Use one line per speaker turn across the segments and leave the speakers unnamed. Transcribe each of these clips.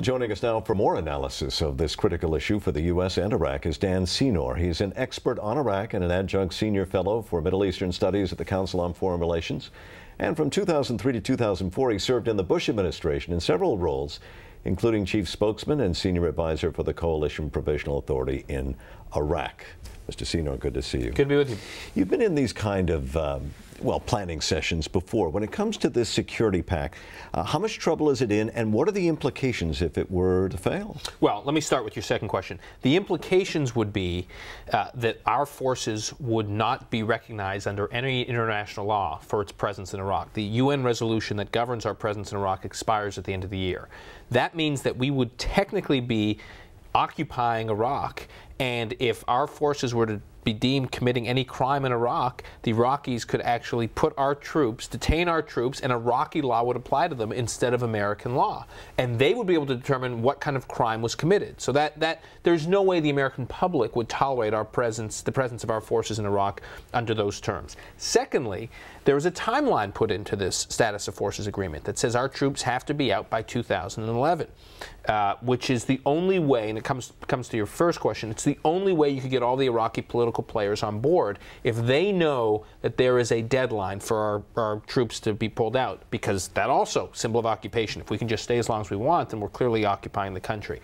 Well, joining us now for more analysis of this critical issue for the U.S. and Iraq is Dan Senor. He's an expert on Iraq and an adjunct senior fellow for Middle Eastern Studies at the Council on Foreign Relations. And from 2003 to 2004, he served in the Bush administration in several roles, including chief spokesman and senior advisor for the Coalition Provisional Authority in Iraq. Mr. Senor, good to see you.
Good to be with you.
You've been in these kind of, planning sessions before. When it comes to this security pact, how much trouble is it in, and what are the implications if it were to fail?
Well, let me start with your second question. The implications would be that our forces would not be recognized under any international law for its presence in Iraq. The UN resolution that governs our presence in Iraq expires at the end of the year. That means that we would technically be occupying Iraq, and if our forces were to be deemed committing any crime in Iraq, the Iraqis could actually put our troops, detain our troops, and Iraqi law would apply to them instead of American law. And they would be able to determine what kind of crime was committed. So that there's no way the American public would tolerate our presence, the presence of our forces in Iraq under those terms. Secondly, there was a timeline put into this status of forces agreement that says our troops have to be out by 2011, which is the only way, and it comes to your first question, it's the only way you could get all the Iraqi political players on board if they know that there is a deadline for our troops to be pulled out, because that also, symbol of occupation. If we can just stay as long as we want, then we're clearly occupying the country.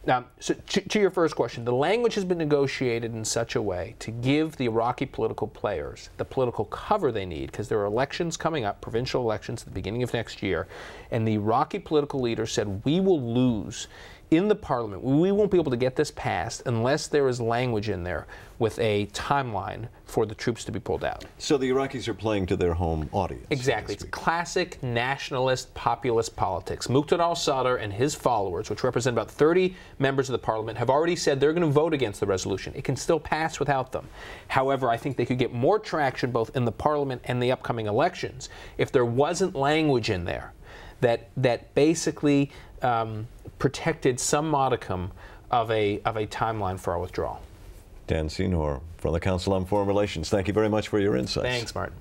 Now, so to your first question, the language has been negotiated in such a way to give the Iraqi political players the political cover they need, because there are elections coming up, provincial elections at the beginning of next year, and the Iraqi political leaders said, we will lose in the parliament. We won't be able to get this passed unless there is language in there with a timeline for the troops to be pulled out.
So the Iraqis are playing to their home audience.
Exactly. It's classic nationalist populist politics. Muqtada al-Sadr and his followers, which represent about 30 members of the parliament, have already said they're going to vote against the resolution. It can still pass without them. However, I think they could get more traction both in the parliament and the upcoming elections if there wasn't language in there that basically protected some modicum of a timeline for our withdrawal.
Dan Senor from the Council on Foreign Relations, thank you very much for your insights.
Thanks, Martin.